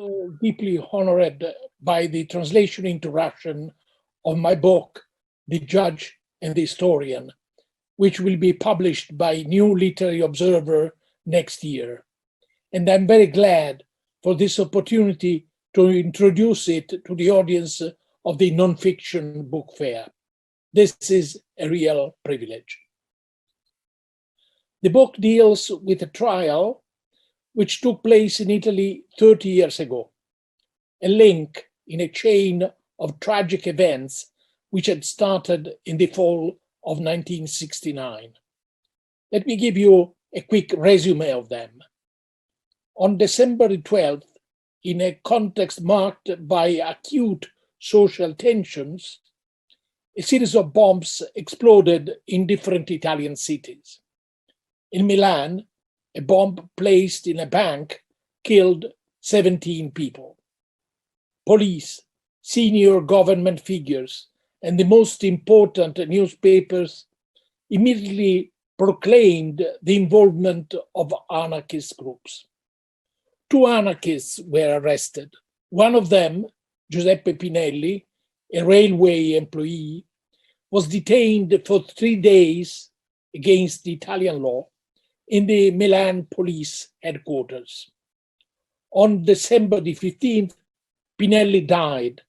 So deeply honored by the translation into Russian of my book, The Judge and the Historian, which will be published by New Literary Observer next year. And I'm very glad for this opportunity to introduce it to the audience of the Nonfiction Book Fair. This is a real privilege. The book deals with a trial which took place in Italy 30 years ago, a link in a chain of tragic events which had started in the fall of 1969. Let me give you a quick resume of them. On December 12th, in a context marked by acute social tensions, a series of bombs exploded in different Italian cities. In Milan, a bomb placed in a bank killed 17 people. Police, senior government figures, and the most important newspapers immediately proclaimed the involvement of anarchist groups. 2 anarchists were arrested. One of them, Giuseppe Pinelli, a railway employee, was detained for 3 days against the Italian law in the Milan police headquarters. On December the 15th, Pinelli died,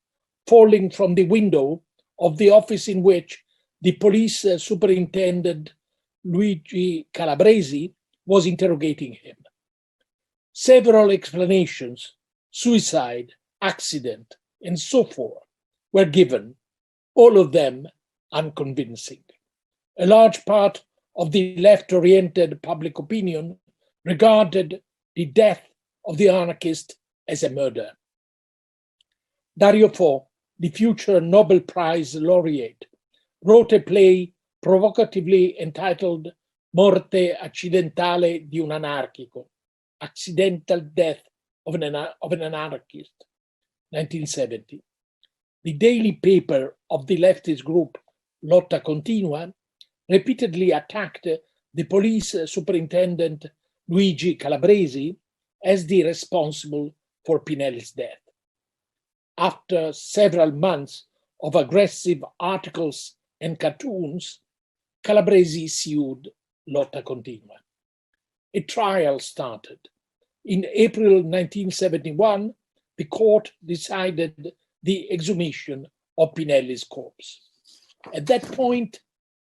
falling from the window of the office in which the police superintendent Luigi Calabresi was interrogating him. Several explanations, suicide, accident, and so forth, were given, all of them unconvincing. A large part of the left-oriented public opinion regarded the death of the anarchist as a murder. Dario Fo, the future Nobel Prize laureate, wrote a play provocatively entitled Morte accidentale di un anarchico, Accidental Death of an Anarchist, 1970. The daily paper of the leftist group Lotta Continua repeatedly attacked the police superintendent Luigi Calabresi as the responsible for Pinelli's death. After several months of aggressive articles and cartoons, Calabresi sued Lotta Continua. A trial started. In April 1971, the court decided the exhumation of Pinelli's corpse. At that point,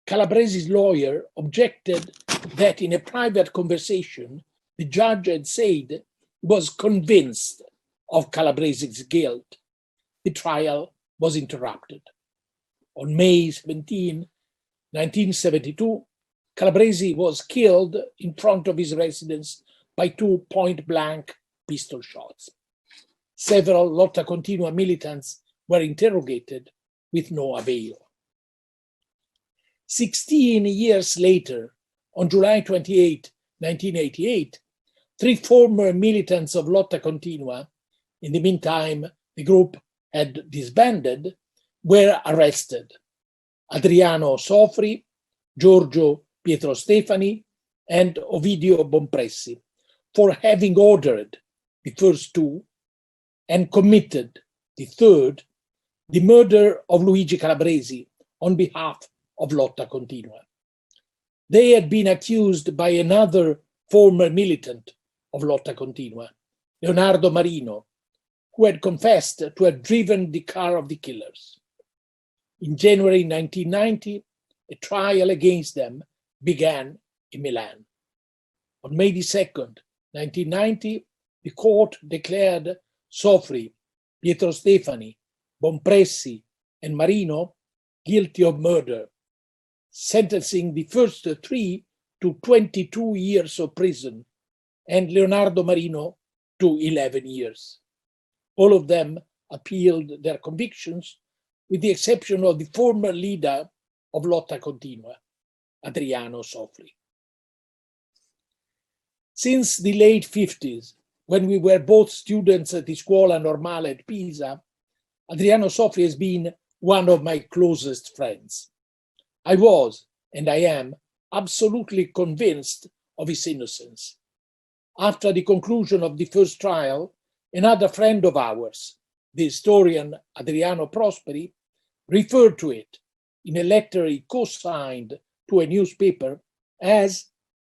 Calabresi's lawyer objected that in a private conversation, the judge had said he was convinced of Calabresi's guilt. The trial was interrupted. On May 17, 1972, Calabresi was killed in front of his residence by 2 point-blank pistol shots. Several Lotta Continua militants were interrogated with no avail. 16 years later, on July 28, 1988, 3 former militants of Lotta Continua, in the meantime the group had disbanded, were arrested. Adriano Sofri, Giorgio Pietro Stefani, and Ovidio Bompressi, for having ordered the first 2 and committed the third, the murder of Luigi Calabresi on behalf of Lotta Continua. They had been accused by another former militant of Lotta Continua, Leonardo Marino, who had confessed to have driven the car of the killers. In January 1990, a trial against them began in Milan. On May 2nd, 1990, the court declared Sofri, Pietro Stefani, Bompressi, and Marino guilty of murder, sentencing the first 3 to 22 years of prison and Leonardo Marino to 11 years. All of them appealed their convictions, with the exception of the former leader of Lotta Continua, Adriano Sofri. Since the late 50s, when we were both students at the Scuola Normale at Pisa, Adriano Sofri has been one of my closest friends. I was, and I am, absolutely convinced of his innocence. After the conclusion of the first trial, another friend of ours, the historian Adriano Prosperi, referred to it in a letter he co-signed to a newspaper as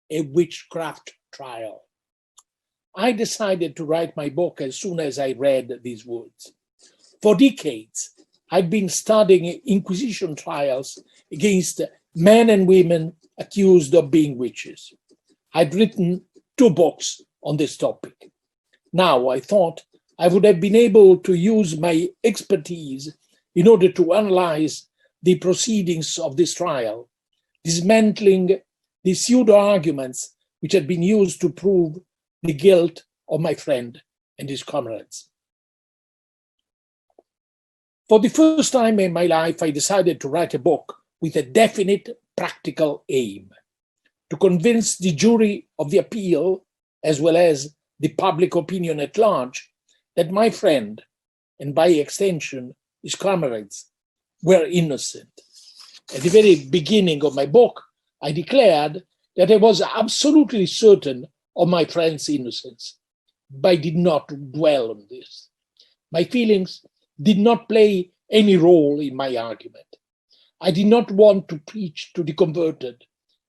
a witchcraft trial. I decided to write my book as soon as I read these words. For decades, I've been studying Inquisition trials against men and women accused of being witches. I'd written 2 books on this topic. Now I thought I would have been able to use my expertise in order to analyze the proceedings of this trial, dismantling the pseudo-arguments which had been used to prove the guilt of my friend and his comrades. For the first time in my life, I decided to write a book with a definite practical aim: to convince the jury of the appeal, as well as the public opinion at large, that my friend, and by extension his comrades, were innocent. At the very beginning of my book, I declared that I was absolutely certain of my friend's innocence, but I did not dwell on this. My feelings did not play any role in my argument. I did not want to preach to the converted,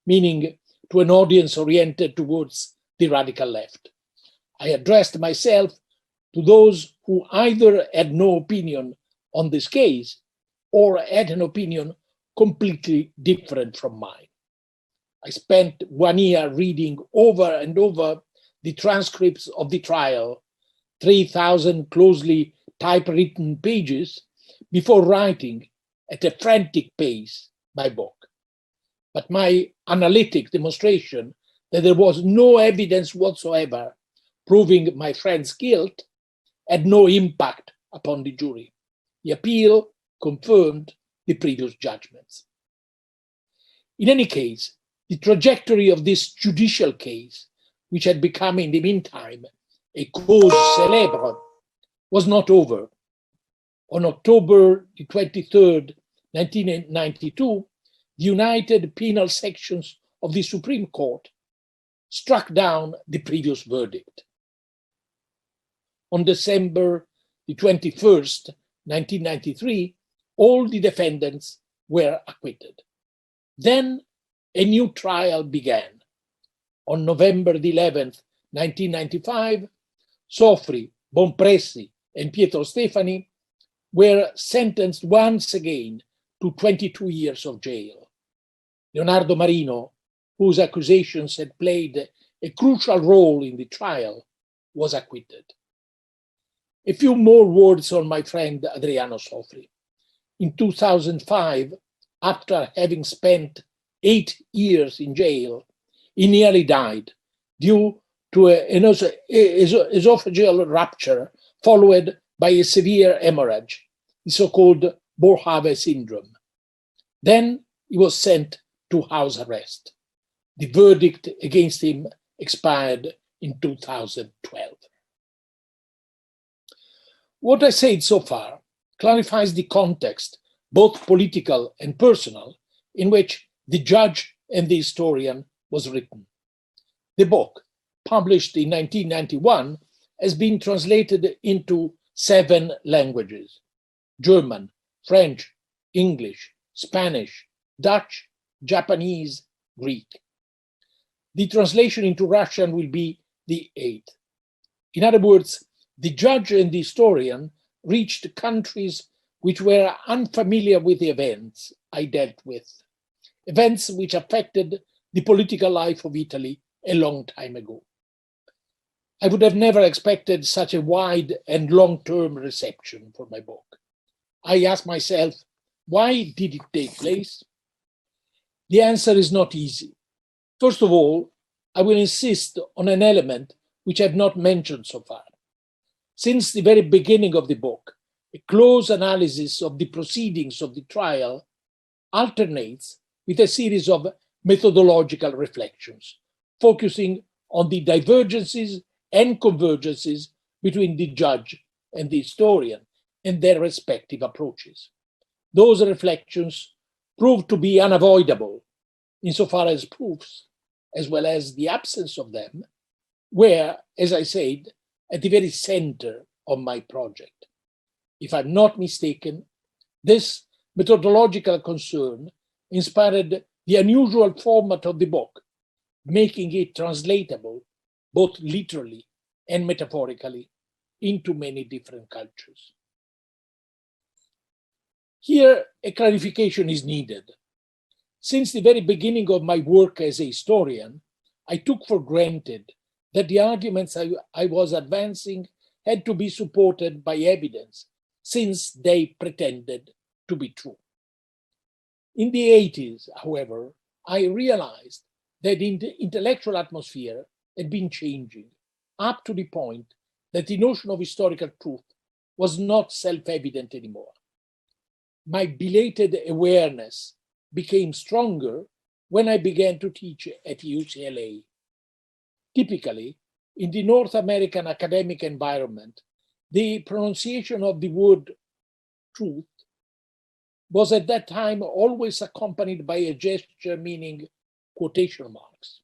meaning to an audience oriented towards the radical left. I addressed myself to those who either had no opinion on this case or had an opinion completely different from mine. I spent 1 year reading over and over the transcripts of the trial, 3,000 closely typewritten pages, before writing at a frantic pace my book. But my analytic demonstration that there was no evidence whatsoever proving my friend's guilt had no impact upon the jury. The appeal confirmed the previous judgments. In any case, the trajectory of this judicial case, which had become in the meantime a cause célèbre, was not over. On October 23rd, 1992, the United Penal Sections of the Supreme Court struck down the previous verdict. On December 21st, 1993, all the defendants were acquitted. Then a new trial began. On November 11th, 1995, Sofri, Bonpressi, and Pietro Stefani were sentenced once again to 22 years of jail. Leonardo Marino, whose accusations had played a crucial role in the trial, was acquitted. A few more words on my friend Adriano Sofri. In 2005, after having spent 8 years in jail, he nearly died due to an esophageal rupture followed by a severe hemorrhage, the so-called Boerhaave syndrome. Then he was sent to house arrest. The verdict against him expired in 2012. What I said so far clarifies the context, both political and personal, in which The Judge and the Historian was written. The book, published in 1991, has been translated into 7 languages: German, French, English, Spanish, Dutch, Japanese, Greek. The translation into Russian will be the 8th. In other words, The Judge and the Historian reached countries which were unfamiliar with the events I dealt with, events which affected the political life of Italy a long time ago. I would have never expected such a wide and long-term reception for my book. I asked myself, why did it take place? The answer is not easy. First of all, I will insist on an element which I have not mentioned so far. Since the very beginning of the book, a close analysis of the proceedings of the trial alternates with a series of methodological reflections, focusing on the divergences and convergences between the judge and the historian and their respective approaches. Those reflections proved to be unavoidable insofar as proofs, as well as the absence of them, were, as I said, at the very center of my project. If I'm not mistaken, this methodological concern inspired the unusual format of the book, making it translatable both literally and metaphorically into many different cultures. Here, a clarification is needed. Since the very beginning of my work as a historian, I took for granted that the arguments I was advancing had to be supported by evidence, since they pretended to be true. In the 80s, however, I realized that the intellectual atmosphere had been changing up to the point that the notion of historical truth was not self-evident anymore. My belated awareness became stronger when I began to teach at UCLA. Typically, in the North American academic environment, the pronunciation of the word truth was at that time always accompanied by a gesture meaning quotation marks.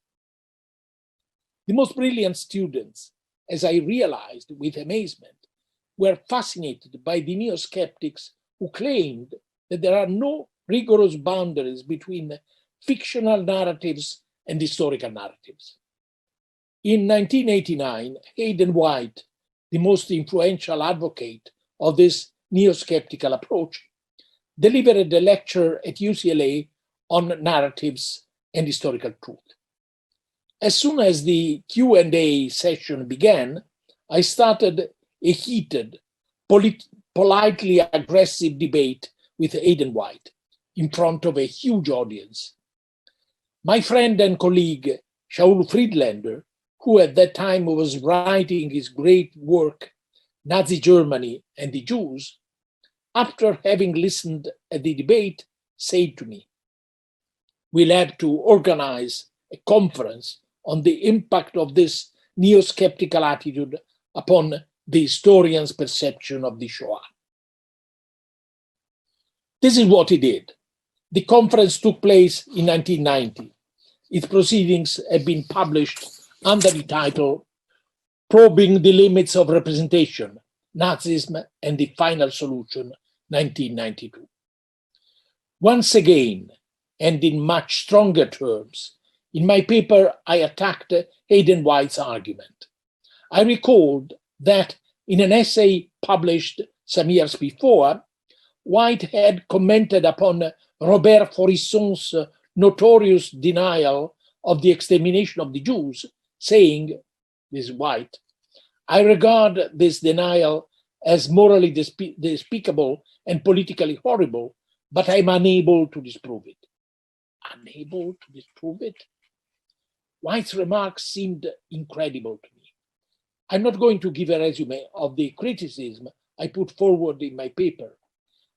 The most brilliant students, as I realized with amazement, were fascinated by the neo-skeptics who claimed that there are no rigorous boundaries between fictional narratives and historical narratives. In 1989, Heyden White, the most influential advocate of this neo-skeptical approach, delivered a lecture at UCLA on narratives and historical truth. As soon as the Q&A session began, I started a heated, politely aggressive debate with Heyden White in front of a huge audience. My friend and colleague, Shaul Friedlander, who at that time was writing his great work, Nazi Germany and the Jews, after having listened at the debate, said to me, "We'll have to organize a conference on the impact of this neo-skeptical attitude upon the historian's perception of the Shoah." This is what he did. The conference took place in 1990. Its proceedings have been published under the title "Probing the Limits of Representation, Nazism and the Final Solution, 1992. Once again, and in much stronger terms, in my paper, I attacked Heyden White's argument. I recalled that in an essay published some years before, White had commented upon Robert Forisson's notorious denial of the extermination of the Jews, saying, this is White, "I regard this denial as morally despicable and politically horrible, but I'm unable to disprove it." Unable to disprove it? White's remarks seemed incredible to me. I'm not going to give a resume of the criticism I put forward in my paper.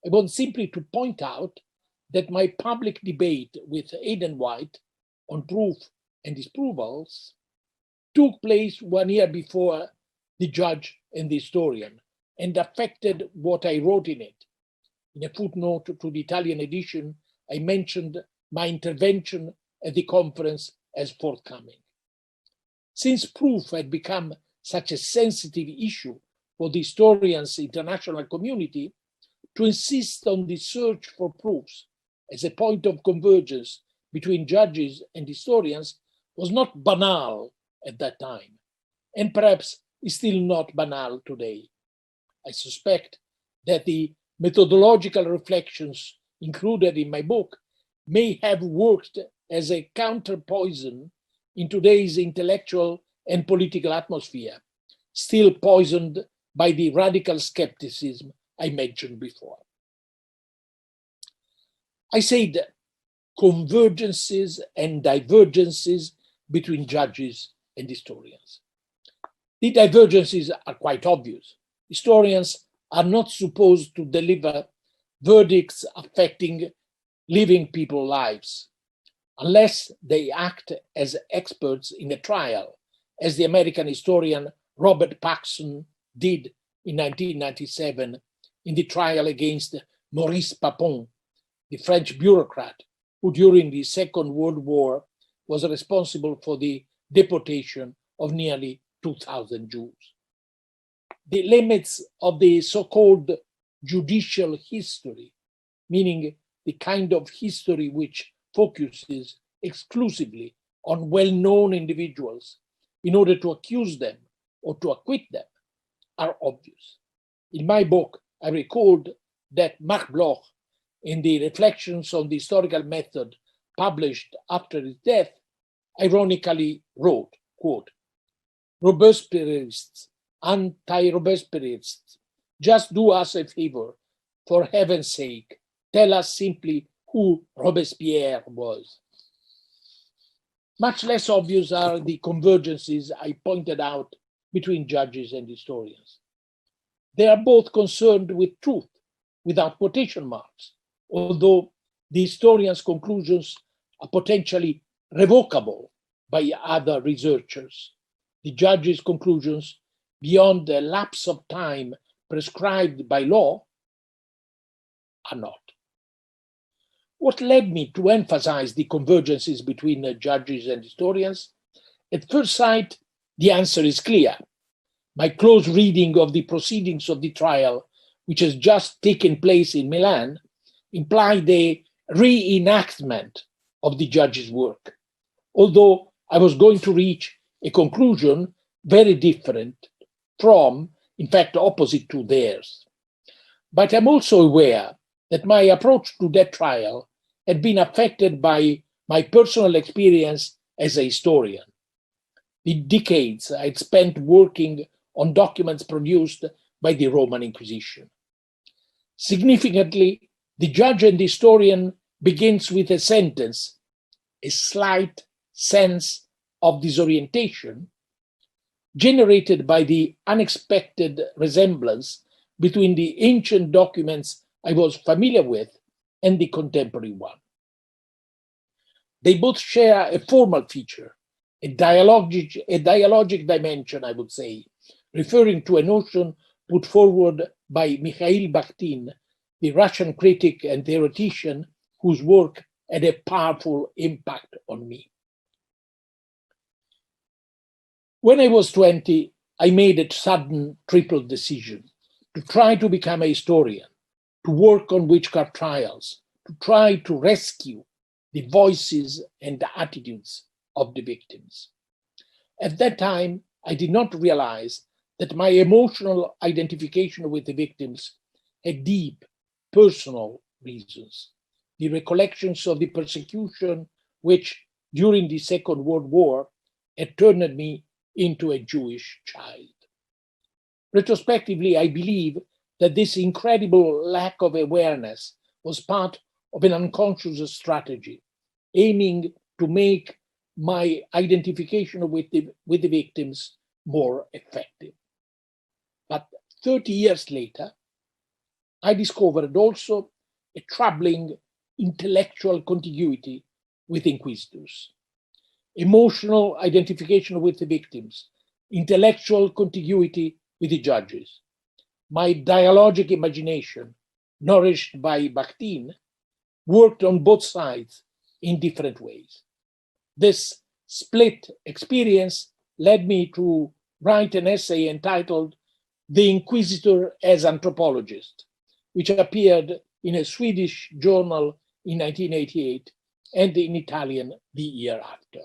I want simply to point out that my public debate with Heyden White on proof and disprovals took place 1 year before The Judge and the Historian and affected what I wrote in it. In a footnote to the Italian edition, I mentioned my intervention at the conference as forthcoming. Since proof had become such a sensitive issue for the historians' international community, to insist on the search for proofs as a point of convergence between judges and historians was not banal at that time, and perhaps is still not banal today. I suspect that the methodological reflections included in my book may have worked as a counterpoison in today's intellectual and political atmosphere, still poisoned by the radical skepticism I mentioned before. I said convergences and divergences between judges and historians. The divergences are quite obvious. Historians are not supposed to deliver verdicts affecting living people's lives, unless they act as experts in a trial, as the American historian Robert Paxson did in 1997 in the trial against Maurice Papon, the French bureaucrat who during the Second World War was responsible for the deportation of nearly 2,000 Jews. the limits of the so-called judicial history, meaning the kind of history which focuses exclusively on well-known individuals in order to accuse them or to acquit them, are obvious. In my book, I recalled that Marc Bloch, in the Reflections on the Historical Method published after his death, ironically wrote, quote, "Robespierreists, anti-Robespierreists, just do us a favor, for heaven's sake, tell us simply who Robespierre was." Much less obvious are the convergences I pointed out between judges and historians. They are both concerned with truth, without quotation marks, although the historian's conclusions are potentially revocable by other researchers. The judge's conclusions, beyond the lapse of time prescribed by law, are not. What led me to emphasize the convergences between judges and historians? At first sight, the answer is clear. My close reading of the proceedings of the trial, which has just taken place in Milan, implied a reenactment of the judge's work, although I was going to reach a conclusion very different from, in fact, opposite to theirs. But I'm also aware that my approach to that trial had been affected by my personal experience as a historian. The decades I'd spent working on documents produced by the Roman Inquisition. Significantly, the judge and the historian begins with a sentence, a slight sense of disorientation generated by the unexpected resemblance between the ancient documents I was familiar with and the contemporary one. They both share a formal feature, a dialogic dimension, I would say, referring to a notion put forward by Mikhail Bakhtin, the Russian critic and theoretician whose work had a powerful impact on me. When I was 20, I made a sudden triple decision to try to become a historian, to work on witchcraft trials, to try to rescue the voices and the attitudes of the victims. At that time, I did not realize that my emotional identification with the victims had deep personal reasons. The recollections of the persecution which, during the Second World War, had turned me into a Jewish child. Retrospectively, I believe that this incredible lack of awareness was part of an unconscious strategy, aiming to make my identification with the victims more effective. But 30 years later, I discovered also a troubling intellectual contiguity with inquisitors. Emotional identification with the victims, intellectual contiguity with the judges. My dialogic imagination, nourished by Bakhtin, worked on both sides in different ways. This split experience led me to write an essay entitled "The Inquisitor as Anthropologist," which appeared in a Swedish journal in 1988 and in Italian the year after.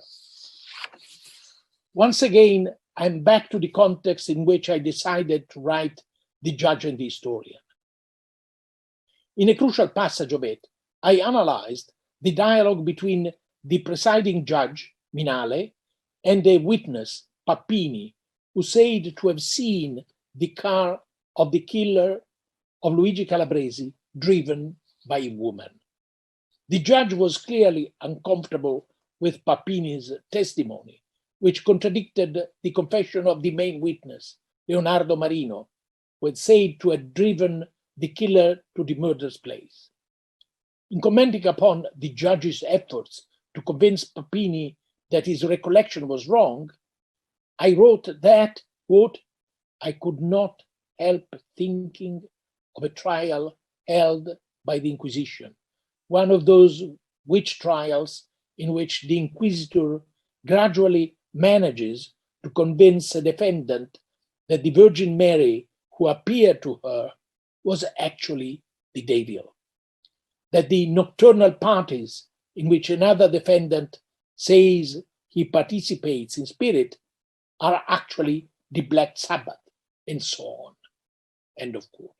Once again, I'm back to the context in which I decided to write The Judge and the Historian. In a crucial passage of it, I analyzed the dialogue between the presiding judge, Minale, and a witness, Papini, who said to have seen the car of the killer of Luigi Calabresi driven by a woman. The judge was clearly uncomfortable with Papini's testimony, which contradicted the confession of the main witness, Leonardo Marino, who had said to have driven the killer to the murder's place. In commenting upon the judge's efforts to convince Papini that his recollection was wrong, I wrote that, quote, "I could not help thinking of a trial held by the Inquisition, one of those witch trials in which the inquisitor gradually manages to convince a defendant that the Virgin Mary who appeared to her was actually the devil, that the nocturnal parties in which another defendant says he participates in spirit are actually the Black Sabbath, and so on. End of quote.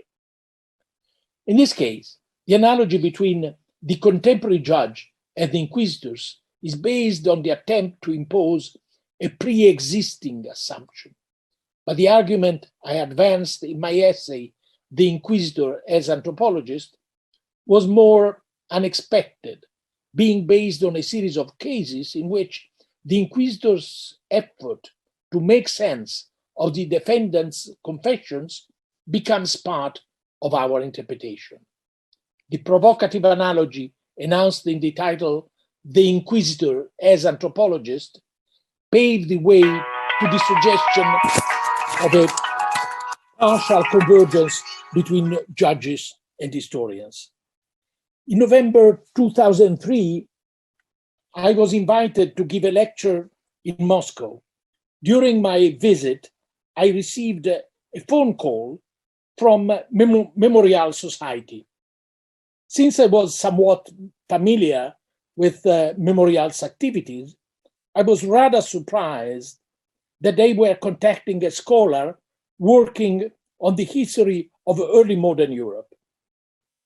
In this case, the analogy between the contemporary judge and the inquisitors is based on the attempt to impose a pre-existing assumption. But the argument I advanced in my essay, The Inquisitor as Anthropologist, was more unexpected, being based on a series of cases in which the inquisitor's effort to make sense of the defendant's confessions becomes part of our interpretation. The provocative analogy announced in the title, The Inquisitor as Anthropologist, paved the way to the suggestion of a partial convergence between judges and historians. In November 2003, I was invited to give a lecture in Moscow. During my visit, I received a phone call from Memorial Society. Since I was somewhat familiar with Memorial's activities, I was rather surprised that they were contacting a scholar working on the history of early modern Europe.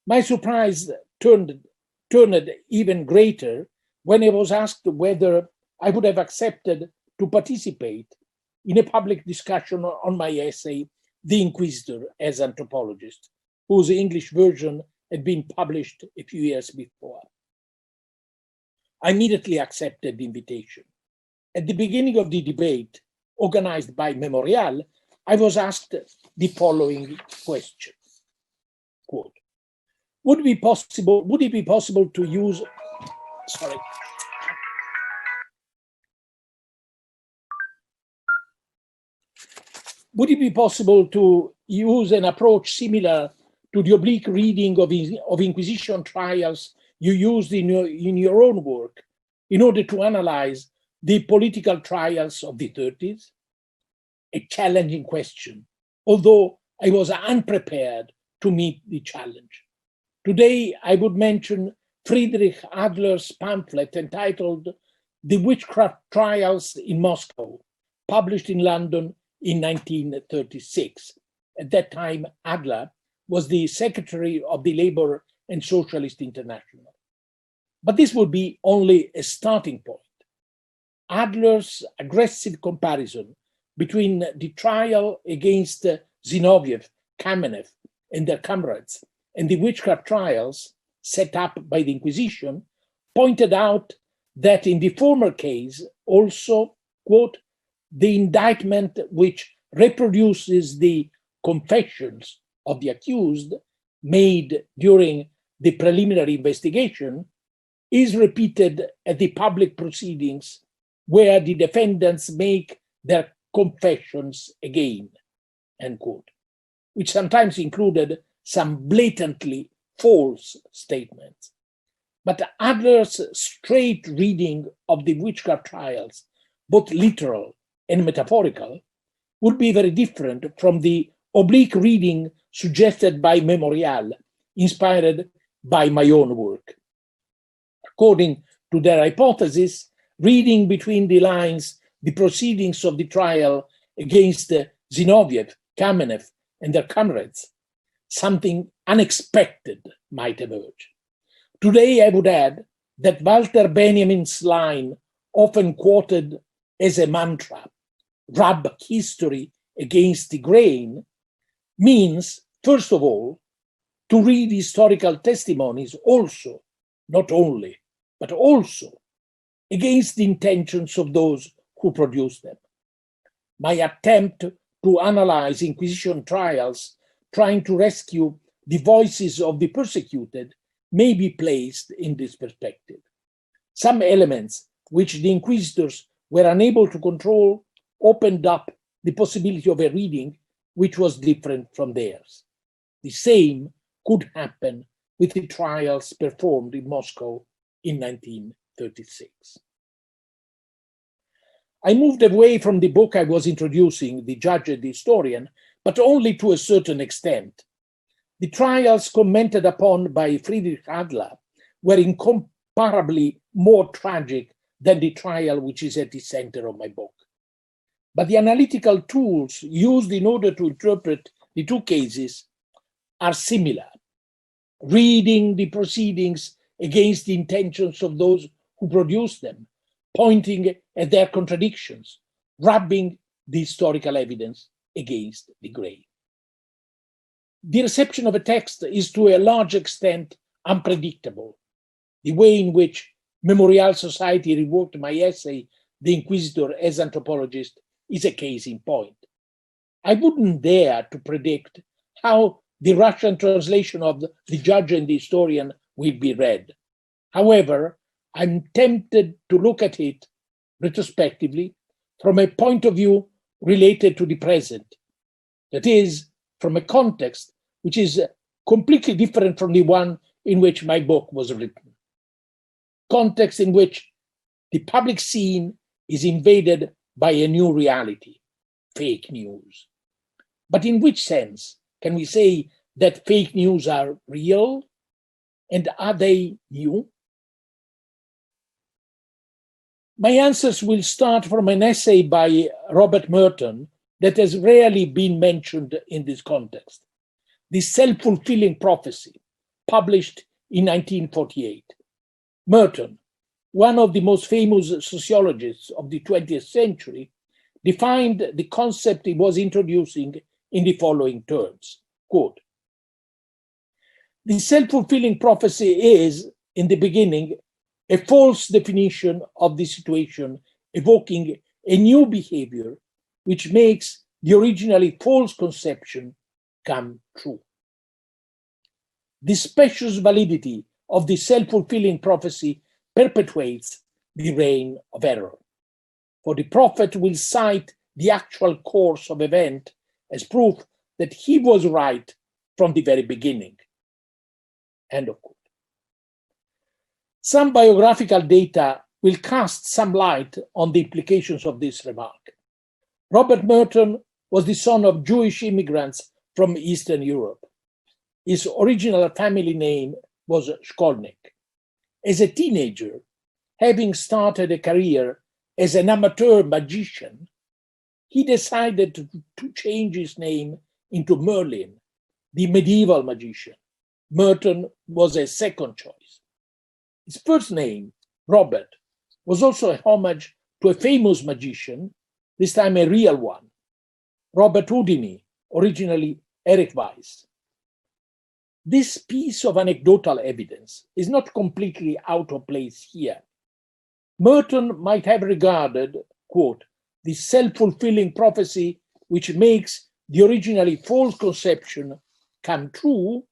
My surprise turned even greater when I was asked whether I would have accepted to participate in a public discussion on my essay, The Inquisitor as Anthropologist, whose English version had been published a few years before. I immediately accepted the invitation. At the beginning of the debate organized by Memorial, I was asked the following question, quote, would it be possible to use, would it be possible to use an approach similar to the oblique reading of Inquisition trials you used in your own work in order to analyze the political trials of the 30s? A challenging question, although I was unprepared to meet the challenge. Today, I would mention Friedrich Adler's pamphlet entitled The Witchcraft Trials in Moscow, published in London in 1936. At that time, Adler was the secretary of the Labour and Socialist International. But this would be only a starting point. Adler's aggressive comparison between the trial against Zinoviev, Kamenev, and their comrades and the witchcraft trials set up by the Inquisition pointed out that in the former case also, quote, the indictment which reproduces the confessions of the accused made during the preliminary investigation is repeated at the public proceedings where the defendants make their confessions again, end quote, which sometimes included some blatantly false statements. But Adler's straight reading of the witchcraft trials, both literal and metaphorical, would be very different from the oblique reading suggested by Memorial, inspired by my own work. According to their hypothesis, reading between the lines the proceedings of the trial against Zinoviev, Kamenev, and their comrades, something unexpected might emerge. Today, I would add that Walter Benjamin's line, often quoted as a mantra, rub history against the grain, means, first of all, to read historical testimonies also, not only, but also against the intentions of those who produced them. My attempt to analyze Inquisition trials, trying to rescue the voices of the persecuted, may be placed in this perspective. Some elements which the inquisitors were unable to control opened up the possibility of a reading which was different from theirs. The same could happen with the trials performed in Moscow in 1936. I moved away from the book I was introducing, The Judge and the Historian, but only to a certain extent. The trials commented upon by Friedrich Adler were incomparably more tragic than the trial which is at the center of my book. But the analytical tools used in order to interpret the two cases are similar. Reading the proceedings against the intentions of those who produced them, pointing at their contradictions, rubbing the historical evidence against the grain. The reception of a text is to a large extent unpredictable. The way in which Memorial Society reworked my essay, The Inquisitor as Anthropologist, is a case in point. I wouldn't dare to predict how the Russian translation of The Judge and the Historian will be read. However, I'm tempted to look at it retrospectively from a point of view related to the present. That is, from a context which is completely different from the one in which my book was written. Context in which the public scene is invaded by a new reality, fake news. But in which sense can we say that fake news are real? And are they new? My answers will start from an essay by Robert Merton that has rarely been mentioned in this context. The Self-Fulfilling Prophecy, published in 1948. Merton, one of the most famous sociologists of the 20th century, defined the concept he was introducing in the following terms, quote, "The self-fulfilling prophecy is, in the beginning, a false definition of the situation, evoking a new behavior which makes the originally false conception come true. The specious validity of the self-fulfilling prophecy perpetuates the reign of error, for the prophet will cite the actual course of event as proof that he was right from the very beginning." End of quote. Some biographical data will cast some light on the implications of this remark. Robert Merton was the son of Jewish immigrants from Eastern Europe. His original family name was Shkolnik. As a teenager, having started a career as an amateur magician, he decided to change his name into Merlin, the medieval magician. Merton was a second choice. His first name, Robert, was also a homage to a famous magician, this time a real one, Robert Houdini, originally Eric Weiss. This piece of anecdotal evidence is not completely out of place here. Merton might have regarded, quote, "the self-fulfilling prophecy which makes the originally false conception come true,"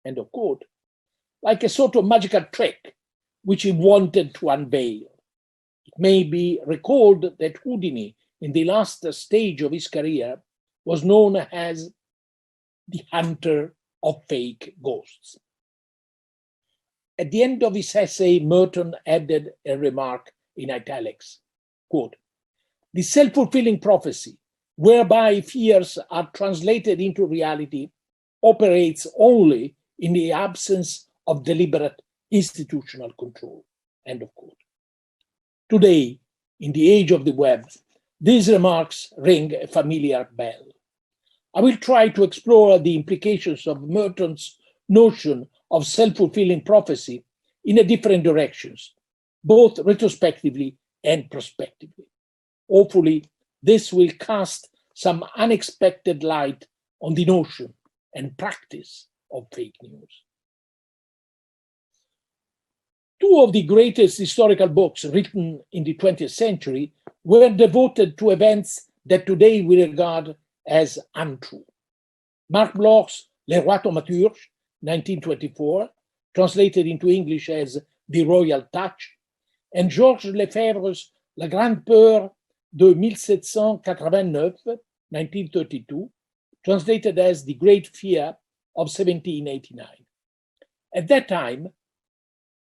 end of quote, like a sort of magical trick which he wanted to unveil. It may be recalled that Houdini, in the last stage of his career, was known as the hunter of fake ghosts. At the end of his essay, Merton added a remark in italics, quote, "The self-fulfilling prophecy, whereby fears are translated into reality, operates only in the absence of deliberate institutional control," end of quote. Today, in the age of the web, these remarks ring a familiar bell. I will try to explore the implications of Merton's notion of self-fulfilling prophecy in different directions, both retrospectively and prospectively. Hopefully, this will cast some unexpected light on the notion and practice of fake news. Two of the greatest historical books written in the 20th century were devoted to events that today we regard as untrue. Marc Bloch's Le Roi Thaumaturge, 1924, translated into English as The Royal Touch, and Georges Lefebvre's La Grande Peur de 1789, 1932, translated as The Great Fear of 1789. At that time,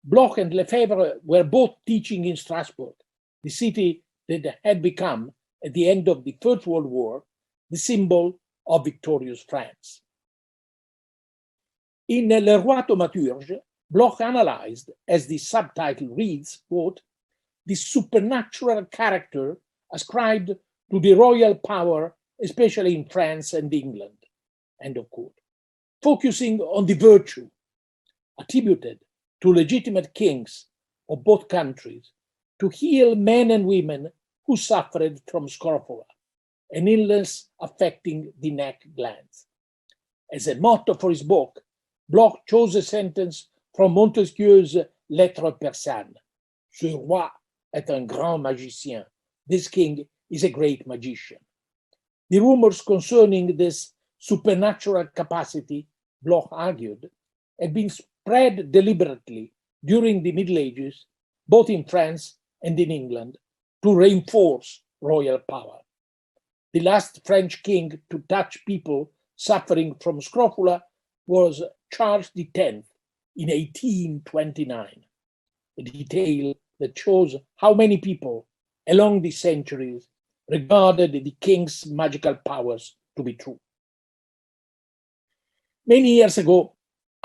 Bloch and Lefebvre were both teaching in Strasbourg, the city that had become, at the end of the First World War, the symbol of victorious France. In Le Roi Thaumaturge, Bloch analyzed, as the subtitle reads, quote, the supernatural character ascribed to the royal power, especially in France and England, end of quote, focusing on the virtue attributed to legitimate kings of both countries to heal men and women who suffered from scrofula, an illness affecting the neck glands. As a motto for his book, Bloch chose a sentence from Montesquieu's Lettres persanes. Ce roi est un grand magicien. This king is a great magician. The rumors concerning this supernatural capacity, Bloch argued, had been spread deliberately during the Middle Ages, both in France and in England, to reinforce royal power. The last French king to touch people suffering from scrofula was Charles X in 1829, a detail that shows how many people along the centuries regarded the king's magical powers to be true. Many years ago,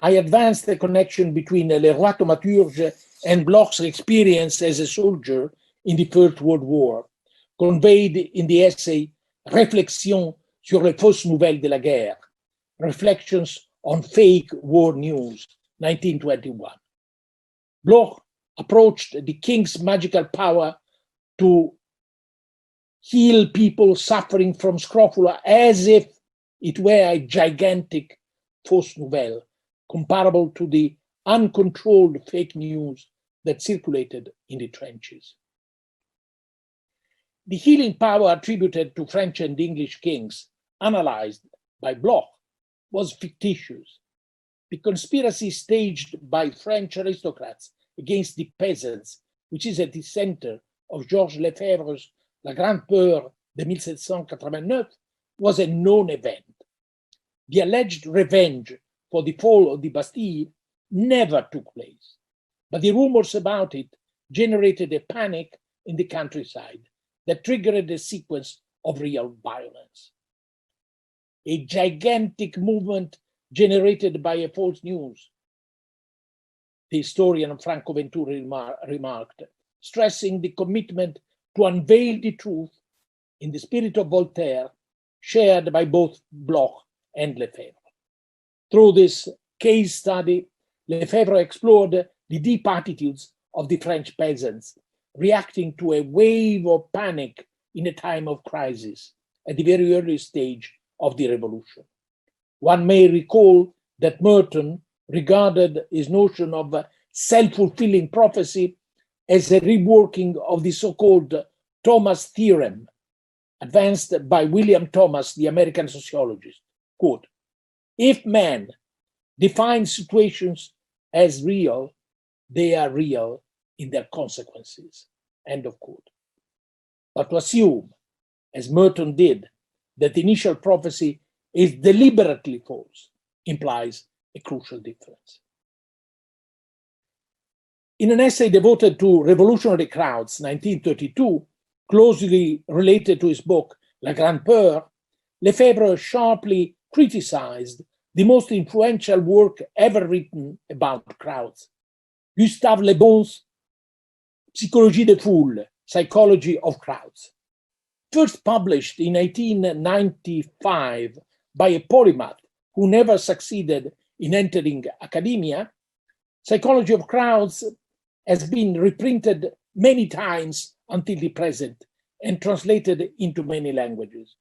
I advanced the connection between Le Roi Thaumaturge and Bloch's experience as a soldier in the First World War, conveyed in the essay Réflexions sur les fausses nouvelles de la guerre, Reflections on Fake War News, 1921. Bloch approached the king's magical power to heal people suffering from scrofula as if it were a gigantic fausse nouvelle, comparable to the uncontrolled fake news that circulated in the trenches. The healing power attributed to French and English kings, analyzed by Bloch, was fictitious. The conspiracy staged by French aristocrats against the peasants, which is at the center of Georges Lefebvre's La Grande Peur de 1789, was a known event. The alleged revenge for the fall of the Bastille never took place, but the rumors about it generated a panic in the countryside that triggered a sequence of real violence. A gigantic movement generated by a false news, the historian Franco Venturi remarked, stressing the commitment to unveil the truth in the spirit of Voltaire, shared by both Bloch and Lefebvre. Through this case study, Lefebvre explored the deep attitudes of the French peasants, reacting to a wave of panic in a time of crisis at the very early stage of the revolution. One may recall that Merton regarded his notion of self-fulfilling prophecy as a reworking of the so-called Thomas theorem, advanced by William Thomas, the American sociologist. Quote, if man defines situations as real, they are real in their consequences, end of quote. But to assume, as Merton did, that the initial prophecy is deliberately false implies a crucial difference. In an essay devoted to revolutionary crowds, 1932, closely related to his book La Grande Peur, Lefebvre sharply criticized the most influential work ever written about crowds, Gustave Le Bon's Psychologie des foules, Psychology of Crowds. First published in 1895 by a polymath who never succeeded in entering academia, Psychology of Crowds has been reprinted many times until the present and translated into many languages.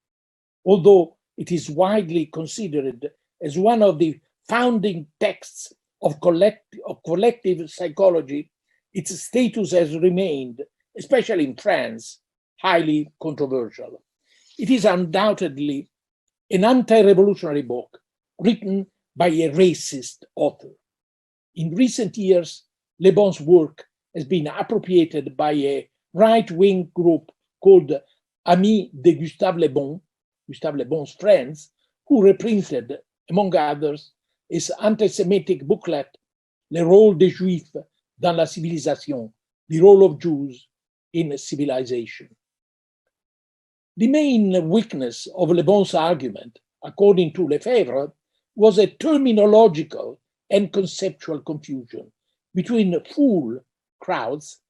Although it is widely considered as one of the founding texts of collective psychology, its status has remained, especially in France, highly controversial. It is undoubtedly an anti-revolutionary book written by a racist author. In recent years, Le Bon's work has been appropriated by a right-wing group called Amis de Gustave Le Bon, Gustave Le Bon's friends, who reprinted, among others, his anti-Semitic booklet, Le rôle des Juifs dans la civilisation, the role of Jews in civilization. The main weakness of Le Bon's argument according to Lefebvre, was a terminological and conceptual confusion between full crowds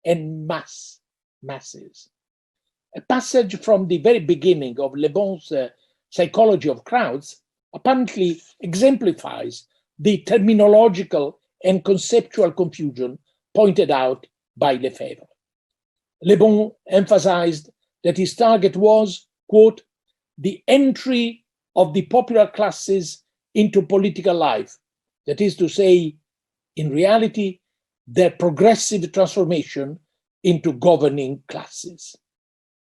and masses. A passage from the very beginning of Le Bon's Psychology of Crowds apparently exemplifies the terminological and conceptual confusion pointed out by Lefebvre. Le Bon emphasized that his target was, quote, the entry of the popular classes into political life, that is to say, in reality, their progressive transformation into governing classes,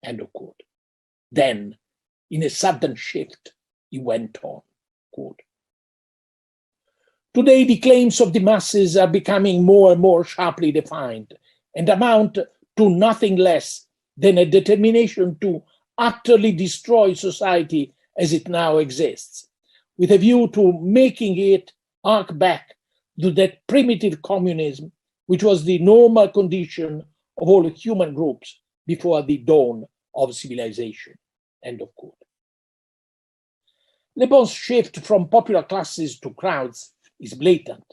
end of quote. Then, in a sudden shift, he went on, quote, today, the claims of the masses are becoming more and more sharply defined and amount to nothing less than a determination to utterly destroy society as it now exists, with a view to making it arc back to that primitive communism which was the normal condition of all human groups before the dawn of civilization, end of quote. Le Bon's shift from popular classes to crowds is blatant.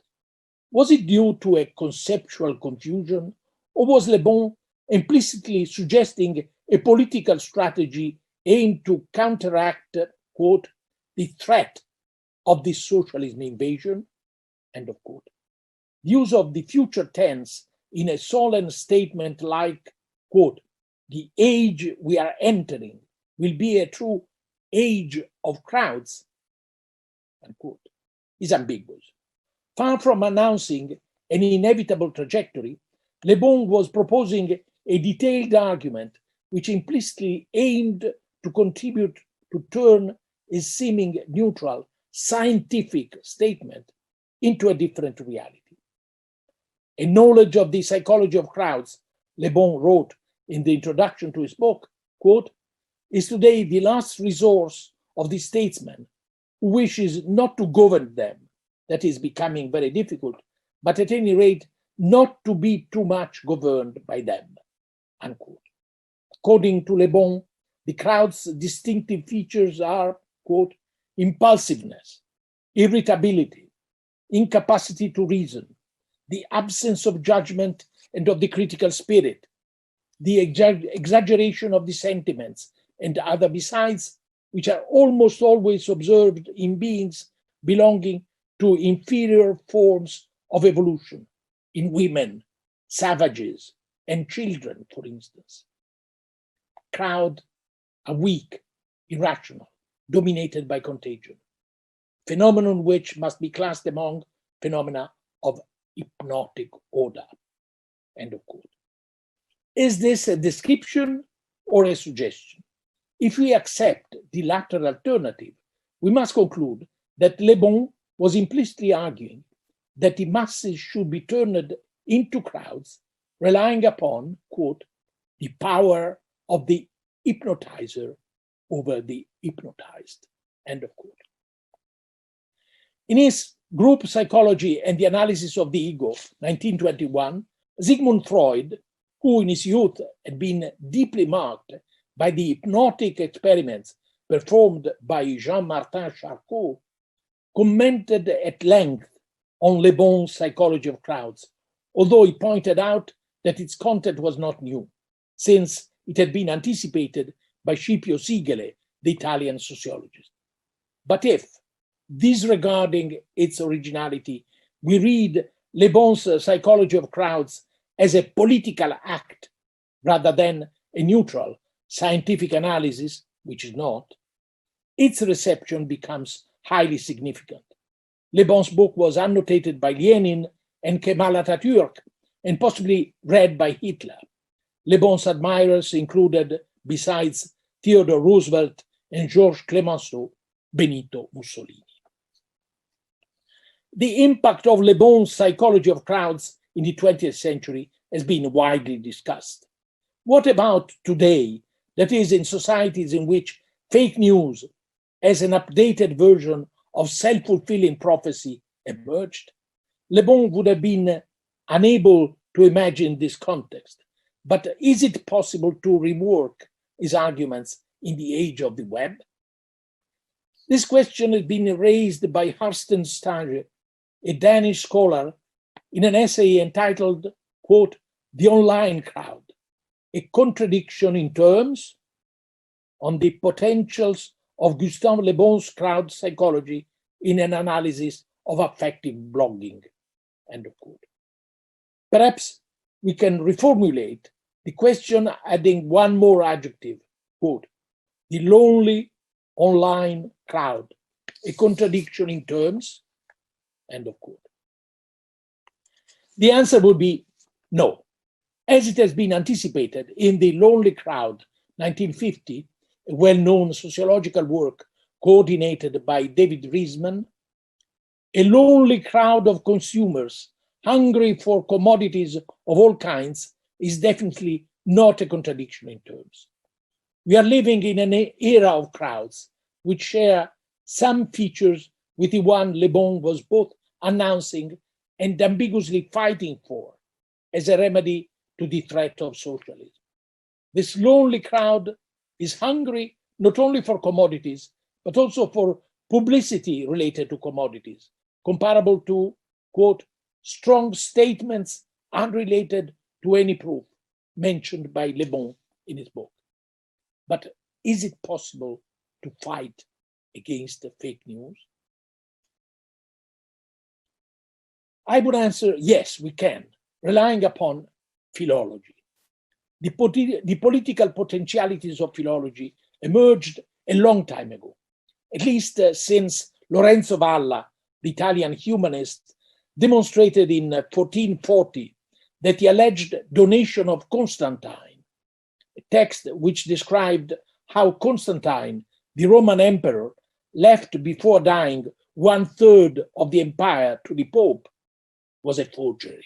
Was it due to a conceptual confusion, or was Le Bon implicitly suggesting a political strategy aimed to counteract, quote, the threat of the socialism invasion, end of quote? The use of the future tense in a solemn statement like, quote, the age we are entering will be a true age of crowds, unquote, is ambiguous. Far from announcing an inevitable trajectory, Le Bon was proposing a detailed argument which implicitly aimed to contribute to turn a seeming neutral scientific statement into a different reality. A knowledge of the psychology of crowds, Le Bon wrote in the introduction to his book, quote, is today the last resource of the statesman who wishes not to govern them, that is becoming very difficult, but at any rate, not to be too much governed by them, unquote. According to Le Bon, the crowd's distinctive features are, quote, impulsiveness, irritability, incapacity to reason, the absence of judgment and of the critical spirit, the exaggeration of the sentiments and other besides, which are almost always observed in beings belonging to inferior forms of evolution, in women, savages, and children, for instance. Crowd are weak, irrational, dominated by contagion, phenomenon which must be classed among phenomena of hypnotic order, end of quote. Is this a description or a suggestion? If we accept the latter alternative, we must conclude that Le Bon was implicitly arguing that the masses should be turned into crowds, relying upon, quote, the power of the hypnotizer over the hypnotized, end of quote. In his Group Psychology and the Analysis of the Ego, 1921, Sigmund Freud, who in his youth had been deeply marked by the hypnotic experiments performed by Jean-Martin Charcot, commented at length on Le Bon's Psychology of Crowds, although he pointed out that its content was not new, since it had been anticipated by Scipio Sigele, the Italian sociologist. But if, disregarding its originality, we read Le Bon's Psychology of Crowds as a political act rather than a neutral scientific analysis, which is not, its reception becomes highly significant. Le Bon's book was annotated by Lenin and Kemal Atatürk and possibly read by Hitler. Le Bon's admirers included, besides Theodore Roosevelt and Georges Clemenceau, Benito Mussolini. The impact of Le Bon's Psychology of Crowds in the 20th century has been widely discussed. What about today, that is, in societies in which fake news as an updated version of self-fulfilling prophecy emerged? Le Bon would have been unable to imagine this context, but is it possible to rework his arguments in the age of the web? This question has been raised by Harsten Stage, a Danish scholar, in an essay entitled, quote, "The Online Crowd, a Contradiction in Terms on the Potentials of Gustave Le Bon's Crowd Psychology in an Analysis of Affective Blogging," end of quote. Perhaps we can reformulate the question adding one more adjective, quote, "the lonely online crowd, a contradiction in terms," end of quote. The answer would be no. As it has been anticipated in The Lonely Crowd, 1950, a well-known sociological work coordinated by David Riesman, a lonely crowd of consumers hungry for commodities of all kinds is definitely not a contradiction in terms. We are living in an era of crowds which share some features with the one Le Bon was both announcing and ambiguously fighting for as a remedy to the threat of socialism. This lonely crowd is hungry not only for commodities, but also for publicity related to commodities, comparable to, quote, "strong statements unrelated to any proof," mentioned by Le Bon in his book. But is it possible to fight against the fake news? I would answer yes, we can, relying upon philology. The political potentialities of philology emerged a long time ago, at least since Lorenzo Valla, the Italian humanist, demonstrated in 1440 that the alleged donation of Constantine, a text which described how Constantine, the Roman emperor, left before dying 1/3 of the empire to the Pope, was a forgery.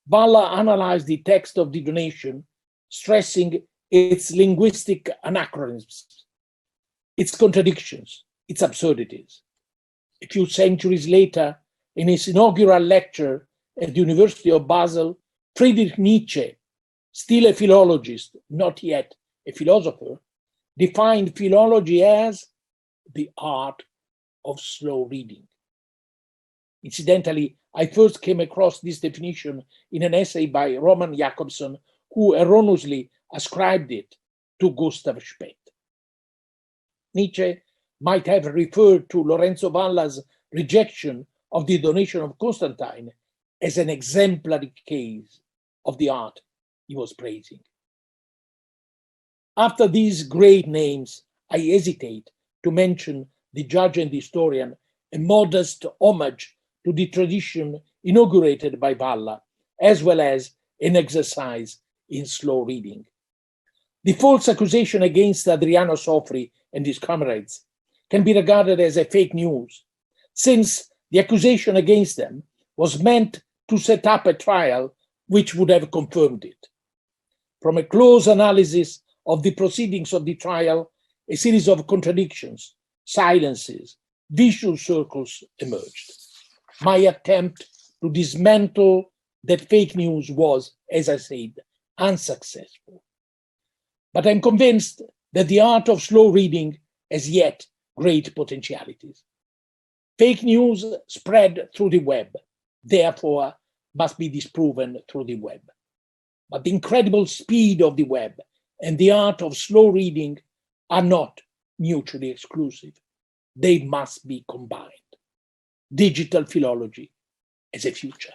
Valla analyzed the text of the donation, stressing its linguistic anachronisms, its contradictions, its absurdities. A few centuries later, in his inaugural lecture at the University of Basel, Friedrich Nietzsche, still a philologist, not yet a philosopher, defined philology as the art of slow reading. Incidentally, I first came across this definition in an essay by Roman Jakobson, who erroneously ascribed it to Gustav Speth. Nietzsche might have referred to Lorenzo Valla's rejection of the donation of Constantine as an exemplary case of the art he was praising. After these great names, I hesitate to mention the judge and the historian, a modest homage to the tradition inaugurated by Valla, as well as an exercise in slow reading. The false accusation against Adriano Sofri and his comrades can be regarded as a fake news, since the accusation against them was meant to set up a trial which would have confirmed it. From a close analysis of the proceedings of the trial, a series of contradictions, silences, vicious circles emerged. My attempt to dismantle that fake news was, as I said, unsuccessful. But I'm convinced that the art of slow reading has yet great potentialities. Fake news spread through the web, therefore must be disproven through the web. But the incredible speed of the web and the art of slow reading are not mutually exclusive. They must be combined. Digital philology as a future.